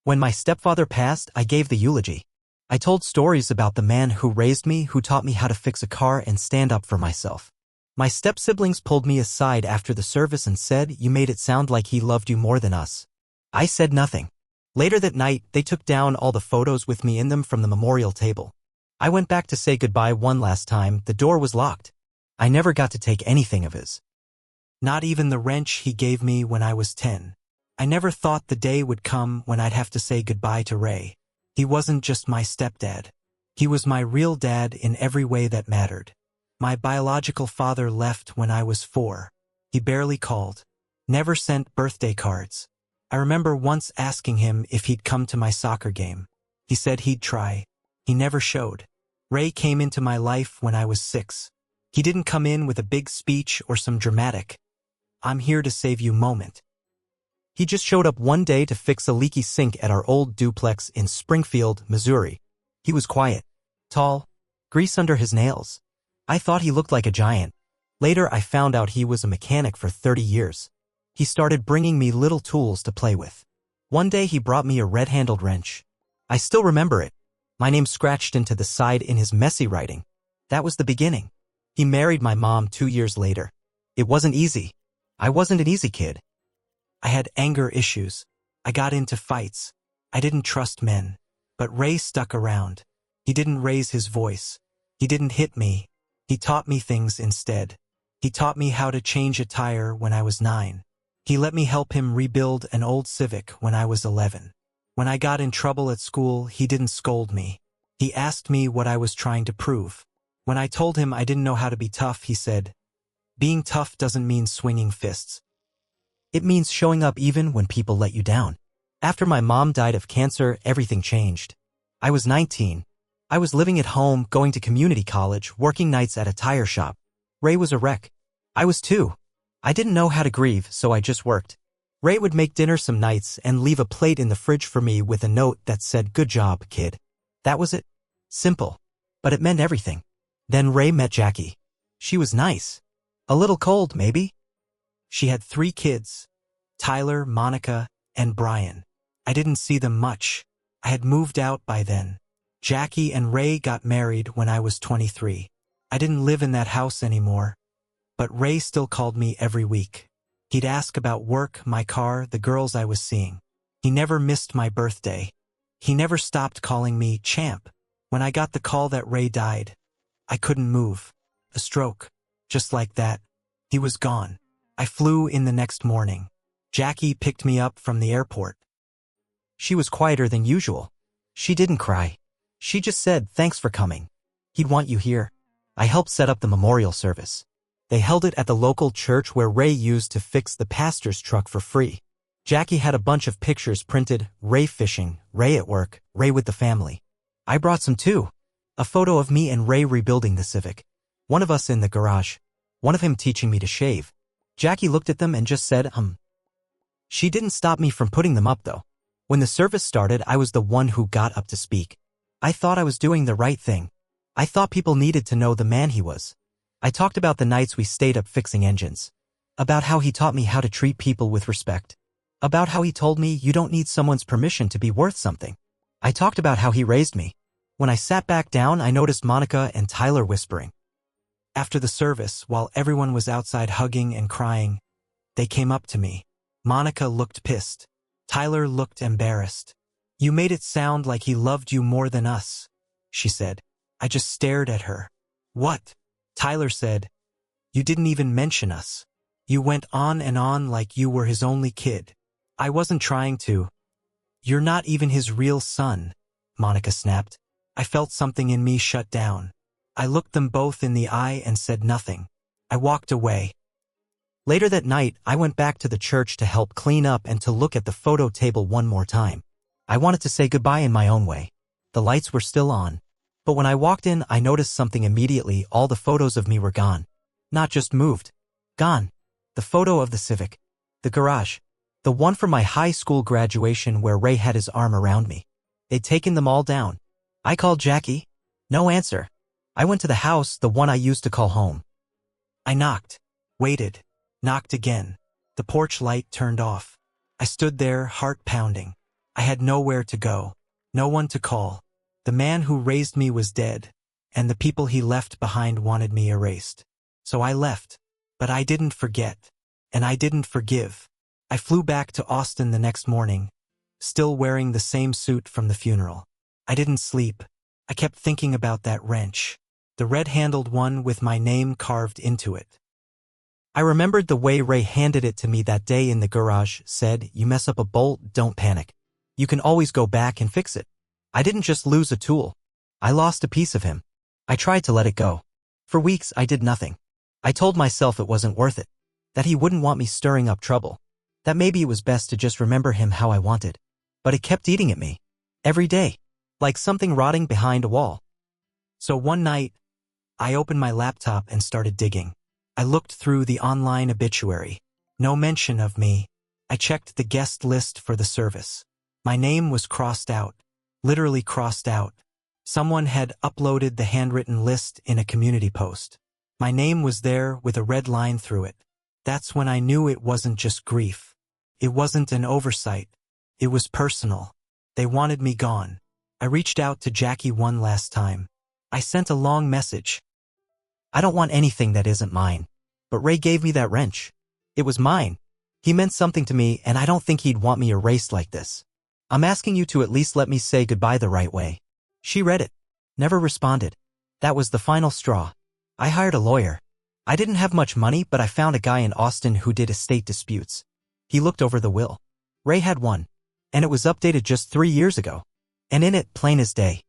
When my stepfather passed, I gave the eulogy. I told stories about the man who raised me, who taught me how to fix a car and stand up for myself. My step-siblings pulled me aside after the service and said, "You made it sound like he loved you more than us." I said nothing. Later that night, they took down all the photos with me in them from the memorial table. I went back to say goodbye one last time. The door was locked. I never got to take anything of his. Not even the wrench he gave me when I was 10. I never thought the day would come when I'd have to say goodbye to Ray. He wasn't just my stepdad. He was my real dad in every way that mattered. My biological father left when I was 4. He barely called. Never sent birthday cards. I remember once asking him if he'd come to my soccer game. He said he'd try. He never showed. Ray came into my life when I was 6. He didn't come in with a big speech or some dramatic "I'm here to save you" moment. He just showed up one day to fix a leaky sink at our old duplex in Springfield, Missouri. He was quiet, tall, grease under his nails. I thought he looked like a giant. Later I found out he was a mechanic for 30 years. He started bringing me little tools to play with. One day he brought me a red-handled wrench. I still remember it. My name scratched into the side in his messy writing. That was the beginning. He married my mom 2 years later. It wasn't easy. I wasn't an easy kid. I had anger issues. I got into fights. I didn't trust men. But Ray stuck around. He didn't raise his voice. He didn't hit me. He taught me things instead. He taught me how to change a tire when I was 9. He let me help him rebuild an old Civic when I was 11. When I got in trouble at school, he didn't scold me. He asked me what I was trying to prove. When I told him I didn't know how to be tough, he said, "Being tough doesn't mean swinging fists. It means showing up even when people let you down." After my mom died of cancer, everything changed. I was 19. I was living at home, going to community college, working nights at a tire shop. Ray was a wreck. I was 2. I didn't know how to grieve, so I just worked. Ray would make dinner some nights and leave a plate in the fridge for me with a note that said, "Good job, kid." That was it. Simple. But it meant everything. Then Ray met Jackie. She was nice. A little cold, maybe. She had 3 kids, Tyler, Monica, and Brian. I didn't see them much. I had moved out by then. Jackie and Ray got married when I was 23. I didn't live in that house anymore, but Ray still called me every week. He'd ask about work, my car, the girls I was seeing. He never missed my birthday. He never stopped calling me Champ. When I got the call that Ray died, I couldn't move. A stroke. Just like that. He was gone. I flew in the next morning. Jackie picked me up from the airport. She was quieter than usual. She didn't cry. She just said, "Thanks for coming. He'd want you here." I helped set up the memorial service. They held it at the local church where Ray used to fix the pastor's truck for free. Jackie had a bunch of pictures printed: Ray fishing, Ray at work, Ray with the family. I brought some too. A photo of me and Ray rebuilding the Civic. One of us in the garage. One of him teaching me to shave. Jackie looked at them and just said, She didn't stop me from putting them up, though. When the service started, I was the one who got up to speak. I thought I was doing the right thing. I thought people needed to know the man he was. I talked about the nights we stayed up fixing engines. About how he taught me how to treat people with respect. About how he told me you don't need someone's permission to be worth something. I talked about how he raised me. When I sat back down, I noticed Monica and Tyler whispering. After the service, while everyone was outside hugging and crying, they came up to me. Monica looked pissed. Tyler looked embarrassed. "You made it sound like he loved you more than us," she said. I just stared at her. "What?" Tyler said. "You didn't even mention us. You went on and on like you were his only kid." "I wasn't trying to." "You're not even his real son," Monica snapped. I felt something in me shut down. I looked them both in the eye and said nothing. I walked away. Later that night, I went back to the church to help clean up and to look at the photo table one more time. I wanted to say goodbye in my own way. The lights were still on. But when I walked in, I noticed something immediately. All the photos of me were gone. Not just moved. Gone. The photo of the Civic. The garage. The one from my high school graduation where Ray had his arm around me. They'd taken them all down. I called Jackie. No answer. I went to the house, the one I used to call home. I knocked. Waited. Knocked again. The porch light turned off. I stood there, heart pounding. I had nowhere to go, no one to call. The man who raised me was dead, and the people he left behind wanted me erased. So I left. But I didn't forget. And I didn't forgive. I flew back to Austin the next morning, still wearing the same suit from the funeral. I didn't sleep. I kept thinking about that wrench, the red-handled one with my name carved into it. I remembered the way Ray handed it to me that day in the garage, said, "You mess up a bolt, don't panic. You can always go back and fix it." I didn't just lose a tool. I lost a piece of him. I tried to let it go. For weeks, I did nothing. I told myself it wasn't worth it, that he wouldn't want me stirring up trouble, that maybe it was best to just remember him how I wanted. But it kept eating at me. Every day. Like something rotting behind a wall. So one night, I opened my laptop and started digging. I looked through the online obituary. No mention of me. I checked the guest list for the service. My name was crossed out. Literally crossed out. Someone had uploaded the handwritten list in a community post. My name was there with a red line through it. That's when I knew it wasn't just grief. It wasn't an oversight. It was personal. They wanted me gone. I reached out to Jackie one last time. I sent a long message. "I don't want anything that isn't mine. But Ray gave me that wrench. It was mine. He meant something to me, and I don't think he'd want me erased like this. I'm asking you to at least let me say goodbye the right way." She read it. Never responded. That was the final straw. I hired a lawyer. I didn't have much money, but I found a guy in Austin who did estate disputes. He looked over the will. Ray had one. And it was updated just 3 years ago. And in it, plain as day.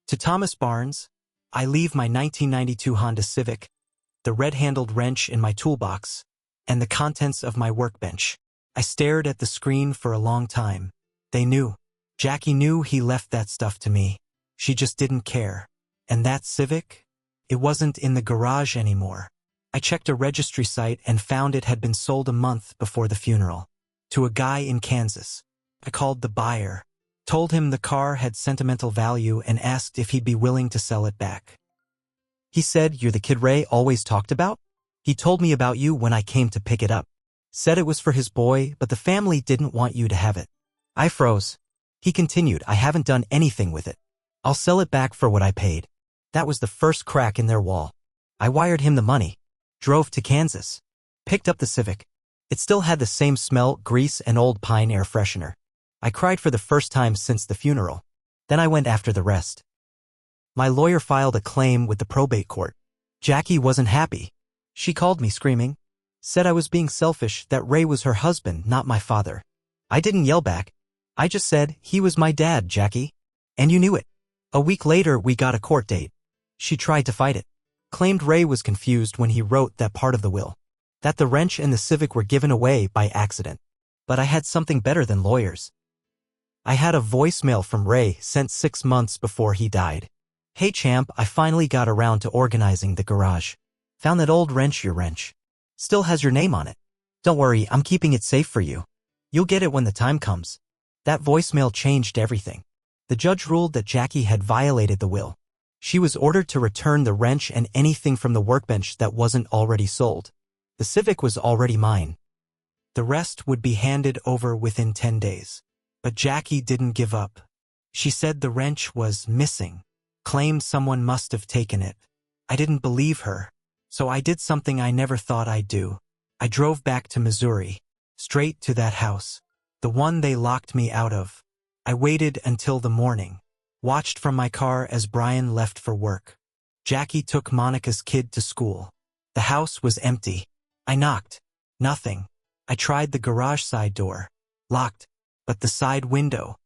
To Thomas Barnes, I leave my 1992 Honda Civic, the red-handled wrench in my toolbox, and the contents of my workbench. I stared at the screen for a long time. They knew. Jackie knew he left that stuff to me. She just didn't care. And that Civic? It wasn't in the garage anymore. I checked a registry site and found it had been sold a month before the funeral. To a guy in Kansas. I called the buyer. Told him the car had sentimental value and asked if he'd be willing to sell it back. He said, "You're the kid Ray always talked about? He told me about you when I came to pick it up. Said it was for his boy, but the family didn't want you to have it." I froze. He continued, "I haven't done anything with it. I'll sell it back for what I paid." That was the first crack in their wall. I wired him the money. Drove to Kansas. Picked up the Civic. It still had the same smell, grease, and old pine air freshener. I cried for the first time since the funeral. Then I went after the rest. My lawyer filed a claim with the probate court. Jackie wasn't happy. She called me screaming. Said I was being selfish, that Ray was her husband, not my father. I didn't yell back. I just said, "He was my dad, Jackie. And you knew it." A week later, we got a court date. She tried to fight it. Claimed Ray was confused when he wrote that part of the will. That the wrench and the Civic were given away by accident. But I had something better than lawyers. I had a voicemail from Ray sent 6 months before he died. "Hey champ, I finally got around to organizing the garage. Found that old wrench, your wrench. Still has your name on it. Don't worry, I'm keeping it safe for you. You'll get it when the time comes." That voicemail changed everything. The judge ruled that Jackie had violated the will. She was ordered to return the wrench and anything from the workbench that wasn't already sold. The Civic was already mine. The rest would be handed over within 10 days. But Jackie didn't give up. She said the wrench was missing. Claimed someone must have taken it. I didn't believe her. So I did something I never thought I'd do. I drove back to Missouri. Straight to that house. The one they locked me out of. I waited until the morning. Watched from my car as Brian left for work. Jackie took Monica's kid to school. The house was empty. I knocked. Nothing. I tried the garage side door. Locked. But the side window.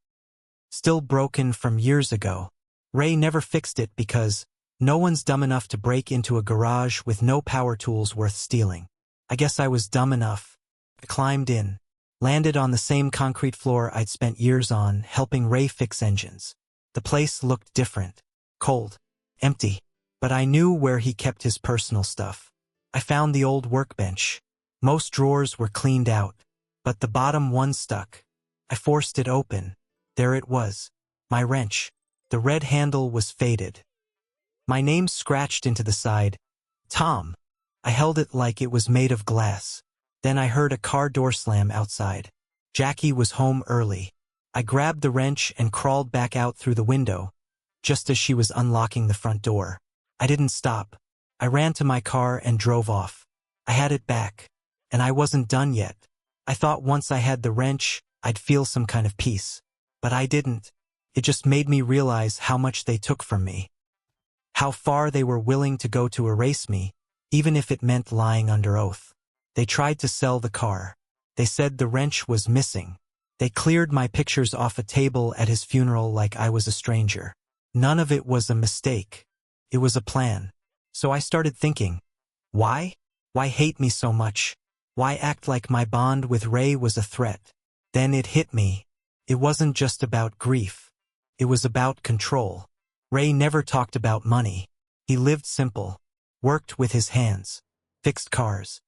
Still broken from years ago. Ray never fixed it because no one's dumb enough to break into a garage with no power tools worth stealing. I guess I was dumb enough. I climbed in. Landed on the same concrete floor I'd spent years on, helping Ray fix engines. The place looked different. Cold. Empty. But I knew where he kept his personal stuff. I found the old workbench. Most drawers were cleaned out. But the bottom one stuck. I forced it open. There it was. My wrench. The red handle was faded. My name scratched into the side. Tom. I held it like it was made of glass. Then I heard a car door slam outside. Jackie was home early. I grabbed the wrench and crawled back out through the window, just as she was unlocking the front door. I didn't stop. I ran to my car and drove off. I had it back. And I wasn't done yet. I thought once I had the wrench, I'd feel some kind of peace. But I didn't. It just made me realize how much they took from me. How far they were willing to go to erase me, even if it meant lying under oath. They tried to sell the car. They said the wrench was missing. They cleared my pictures off a table at his funeral like I was a stranger. None of it was a mistake. It was a plan. So I started thinking, why? Why hate me so much? Why act like my bond with Ray was a threat? Then it hit me. It wasn't just about grief. It was about control. Ray never talked about money. He lived simple, worked with his hands, fixed cars,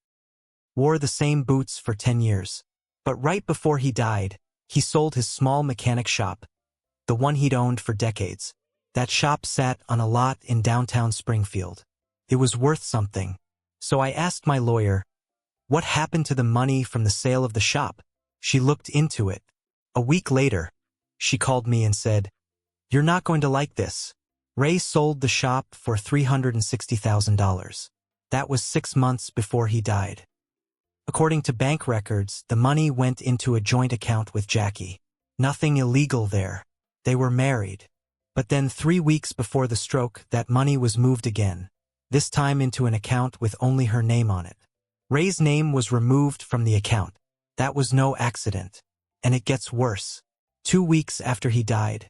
wore the same boots for 10 years. But right before he died, he sold his small mechanic shop, the one he'd owned for decades. That shop sat on a lot in downtown Springfield. It was worth something. So I asked my lawyer, what happened to the money from the sale of the shop? She looked into it. A week later, she called me and said, "You're not going to like this. Ray sold the shop for $360,000. That was 6 months before he died." According to bank records, the money went into a joint account with Jackie. Nothing illegal there. They were married. But then 3 weeks before the stroke, that money was moved again, this time into an account with only her name on it. Ray's name was removed from the account. That was no accident. And it gets worse. 2 weeks after he died,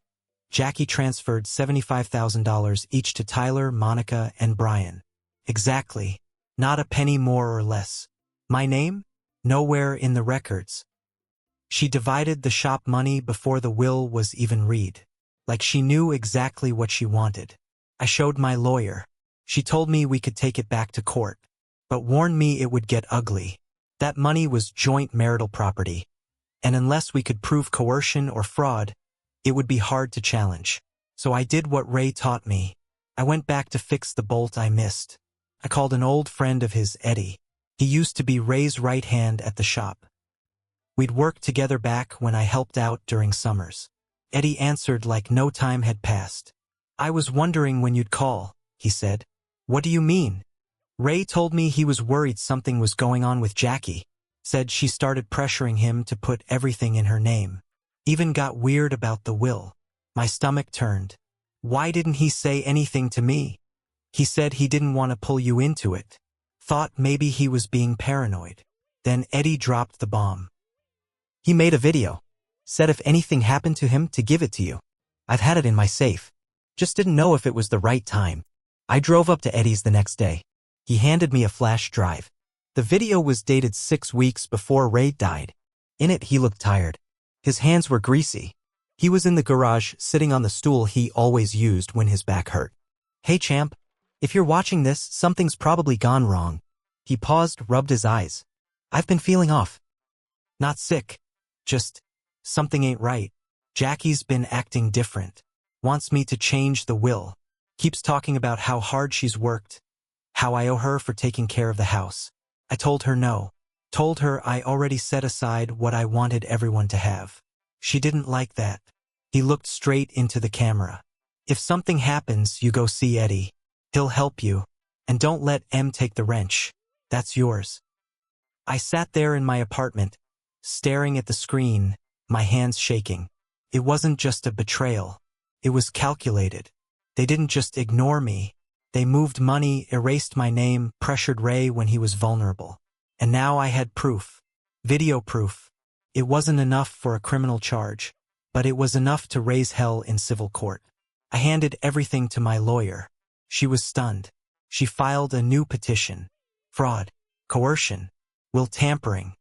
Jackie transferred $75,000 each to Tyler, Monica, and Brian. Exactly. Not a penny more or less. My name? Nowhere in the records. She divided the shop money before the will was even read. Like she knew exactly what she wanted. I showed my lawyer. She told me we could take it back to court, but warned me it would get ugly. That money was joint marital property, and unless we could prove coercion or fraud, it would be hard to challenge. So I did what Ray taught me. I went back to fix the bolt I missed. I called an old friend of his, Eddie. He used to be Ray's right hand at the shop. We'd worked together back when I helped out during summers. Eddie answered like no time had passed. "I was wondering when you'd call," he said. "What do you mean?" Ray told me he was worried something was going on with Jackie. Said she started pressuring him to put everything in her name. Even got weird about the will. My stomach turned. Why didn't he say anything to me? He said he didn't want to pull you into it. Thought maybe he was being paranoid. Then Eddie dropped the bomb. "He made a video. Said if anything happened to him to give it to you. I've had it in my safe. Just didn't know if it was the right time." I drove up to Eddie's the next day. He handed me a flash drive. The video was dated 6 weeks before Ray died. In it, he looked tired. His hands were greasy. He was in the garage, sitting on the stool he always used when his back hurt. "Hey champ, if you're watching this, something's probably gone wrong." He paused, rubbed his eyes. "I've been feeling off. Not sick. Just, something ain't right. Jackie's been acting different. Wants me to change the will. Keeps talking about how hard she's worked. How I owe her for taking care of the house. I told her no. Told her I already set aside what I wanted everyone to have. She didn't like that." He looked straight into the camera. "If something happens, you go see Eddie. He'll help you. And don't let M take the wrench. That's yours." I sat there in my apartment, staring at the screen, my hands shaking. It wasn't just a betrayal. It was calculated. They didn't just ignore me. They moved money, erased my name, pressured Ray when he was vulnerable. And now I had proof. Video proof. It wasn't enough for a criminal charge, but it was enough to raise hell in civil court. I handed everything to my lawyer. She was stunned. She filed a new petition. Fraud, coercion, will tampering.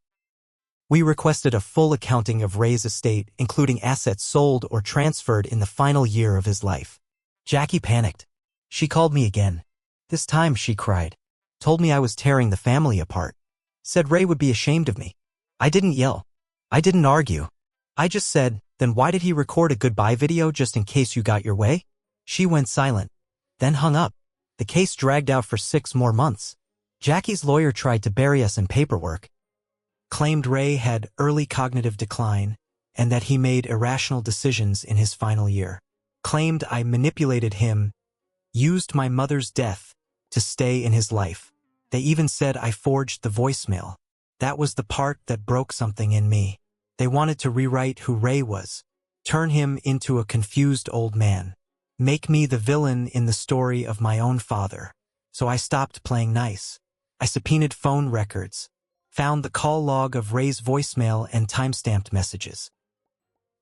We requested a full accounting of Ray's estate, including assets sold or transferred in the final year of his life. Jackie panicked. She called me again. This time she cried. Told me I was tearing the family apart. Said Ray would be ashamed of me. I didn't yell. I didn't argue. I just said, "Then why did he record a goodbye video just in case you got your way?" She went silent, then hung up. The case dragged out for 6 more months. Jackie's lawyer tried to bury us in paperwork. Claimed Ray had early cognitive decline, and that he made irrational decisions in his final year. Claimed I manipulated him, used my mother's death to stay in his life. They even said I forged the voicemail. That was the part that broke something in me. They wanted to rewrite who Ray was, turn him into a confused old man, make me the villain in the story of my own father. So I stopped playing nice. I subpoenaed phone records, found the call log of Ray's voicemail and timestamped messages.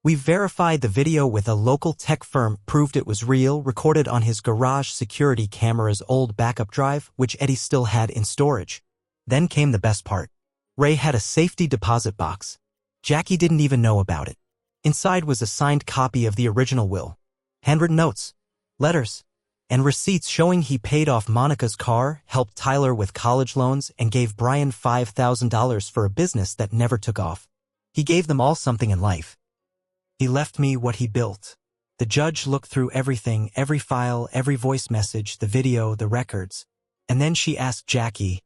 We verified the video with a local tech firm, proved it was real, recorded on his garage security camera's old backup drive, which Eddie still had in storage. Then came the best part. Ray had a safety deposit box. Jackie didn't even know about it. Inside was a signed copy of the original will, handwritten notes, letters, and receipts showing he paid off Monica's car, helped Tyler with college loans, and gave Brian $5,000 for a business that never took off. He gave them all something in life. He left me what he built. The judge looked through everything, every file, every voice message, the video, the records. And then she asked Jackie,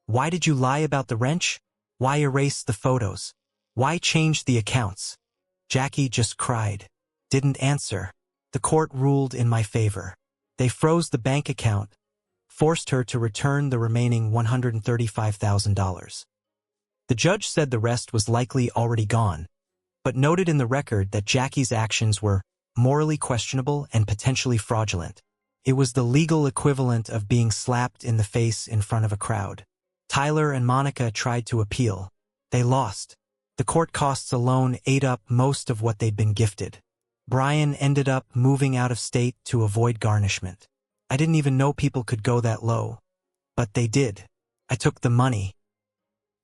"Why did you lie about the wrench? Why erase the photos? Why change the accounts?" Jackie just cried, didn't answer. The court ruled in my favor. They froze the bank account, forced her to return the remaining $135,000. The judge said the rest was likely already gone, but noted in the record that Jackie's actions were morally questionable and potentially fraudulent. It was the legal equivalent of being slapped in the face in front of a crowd. Tyler and Monica tried to appeal. They lost. The court costs alone ate up most of what they'd been gifted. Brian ended up moving out of state to avoid garnishment. I didn't even know people could go that low. But they did. I took the money,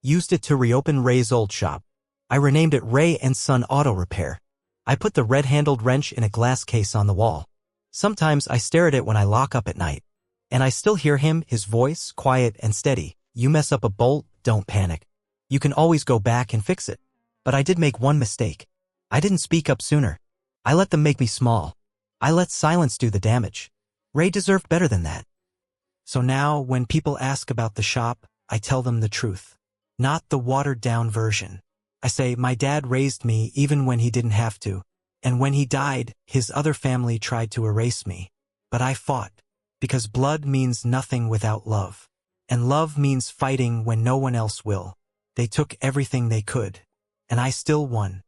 used it to reopen Ray's old shop. I renamed it Ray & Son Auto Repair. I put the red-handled wrench in a glass case on the wall. Sometimes I stare at it when I lock up at night. And I still hear him, his voice, quiet and steady. "You mess up a bolt, don't panic. You can always go back and fix it." But I did make one mistake. I didn't speak up sooner. I let them make me small. I let silence do the damage. Ray deserved better than that. So now, when people ask about the shop, I tell them the truth. Not the watered-down version. I say, my dad raised me even when he didn't have to. And when he died, his other family tried to erase me. But I fought. Because blood means nothing without love. And love means fighting when no one else will. They took everything they could. And I still won.